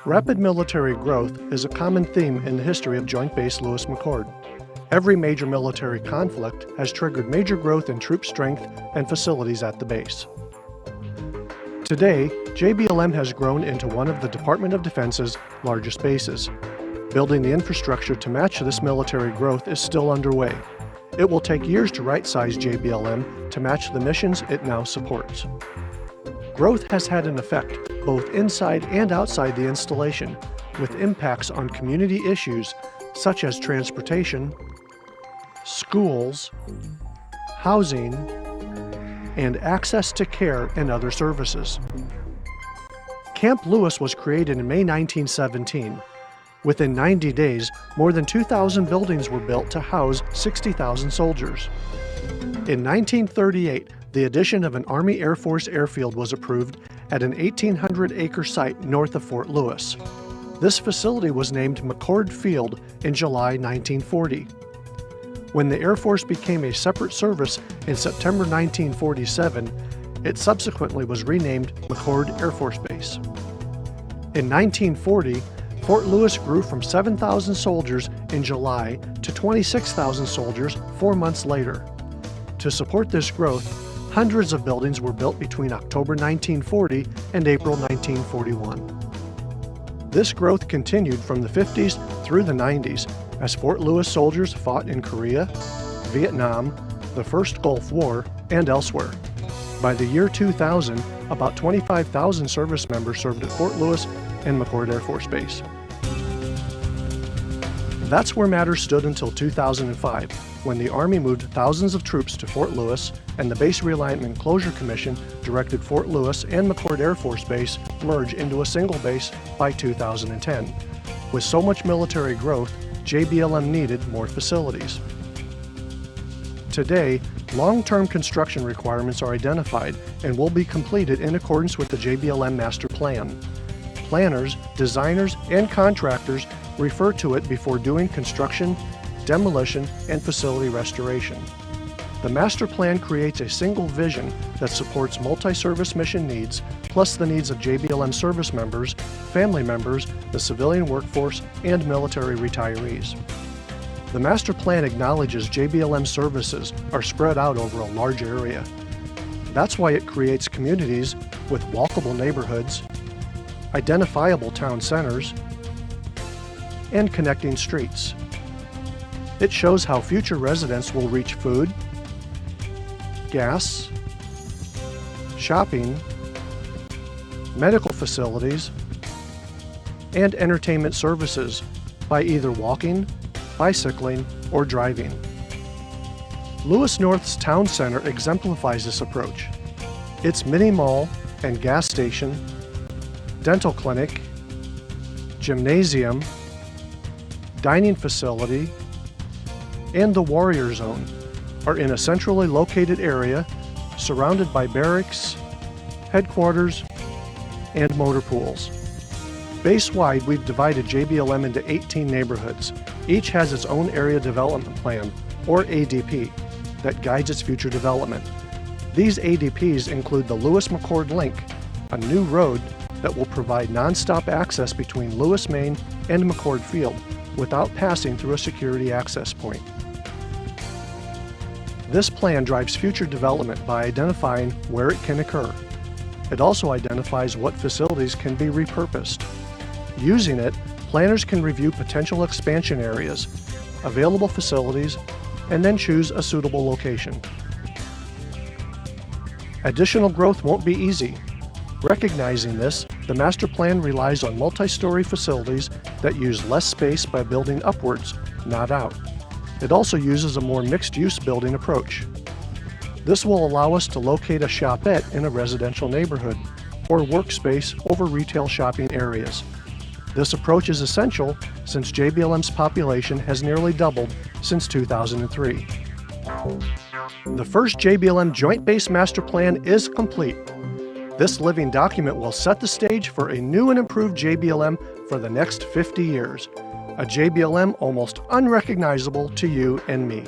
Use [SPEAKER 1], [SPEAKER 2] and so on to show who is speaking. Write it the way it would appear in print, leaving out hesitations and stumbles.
[SPEAKER 1] Rapid military growth is a common theme in the history of Joint Base Lewis-McChord. Every major military conflict has triggered major growth in troop strength and facilities at the base. Today, JBLM has grown into one of the Department of Defense's largest bases. Building the infrastructure to match this military growth is still underway. It will take years to right-size JBLM to match the missions it now supports. Growth has had an effect both inside and outside the installation, with impacts on community issues such as transportation, schools, housing, and access to care and other services. Camp Lewis was created in May 1917. Within 90 days, more than 2,000 buildings were built to house 60,000 soldiers. In 1938, the addition of an Army Air Force airfield was approved at an 1,800-acre site north of Fort Lewis. This facility was named McChord Field in July 1940. When the Air Force became a separate service in September 1947, it subsequently was renamed McChord Air Force Base. In 1940, Fort Lewis grew from 7,000 soldiers in July to 26,000 soldiers 4 months later. To support this growth, hundreds of buildings were built between October 1940 and April 1941. This growth continued from the 50s through the 90s as Fort Lewis soldiers fought in Korea, Vietnam, the First Gulf War, and elsewhere. By the year 2000, about 25,000 service members served at Fort Lewis and McChord Air Force Base. That's where matters stood until 2005, when the Army moved thousands of troops to Fort Lewis and the Base Realignment Closure Commission directed Fort Lewis and McChord Air Force Base merge into a single base by 2010. With so much military growth, JBLM needed more facilities. Today, long-term construction requirements are identified and will be completed in accordance with the JBLM Master Plan. Planners, designers, and contractors refer to it before doing construction, demolition, and facility restoration. The master plan creates a single vision that supports multi-service mission needs, plus the needs of JBLM service members, family members, the civilian workforce, and military retirees. The master plan acknowledges JBLM services are spread out over a large area. That's why it creates communities with walkable neighborhoods, identifiable town centers, and connecting streets. It shows how future residents will reach food, gas, shopping, medical facilities, and entertainment services by either walking, bicycling, or driving. Lewis North's town center exemplifies this approach. Its mini mall and gas station, dental clinic, gymnasium, dining facility, and the Warrior Zone are in a centrally located area surrounded by barracks, headquarters, and motor pools. Base-wide, we've divided JBLM into 18 neighborhoods. Each has its own area development plan, or ADP, that guides its future development. These ADPs include the Lewis-McChord Link, a new road that will provide non-stop access between Lewis, Maine, and McChord Field without passing through a security access point. This plan drives future development by identifying where it can occur. It also identifies what facilities can be repurposed. Using it, planners can review potential expansion areas, available facilities, and then choose a suitable location. Additional growth won't be easy. Recognizing this, the master plan relies on multi-story facilities that use less space by building upwards, not out. It also uses a more mixed-use building approach. This will allow us to locate a shopette in a residential neighborhood or workspace over retail shopping areas. This approach is essential since JBLM's population has nearly doubled since 2003. The first JBLM Joint Base Master Plan is complete. This living document will set the stage for a new and improved JBLM for the next 50 years. A JBLM almost unrecognizable to you and me.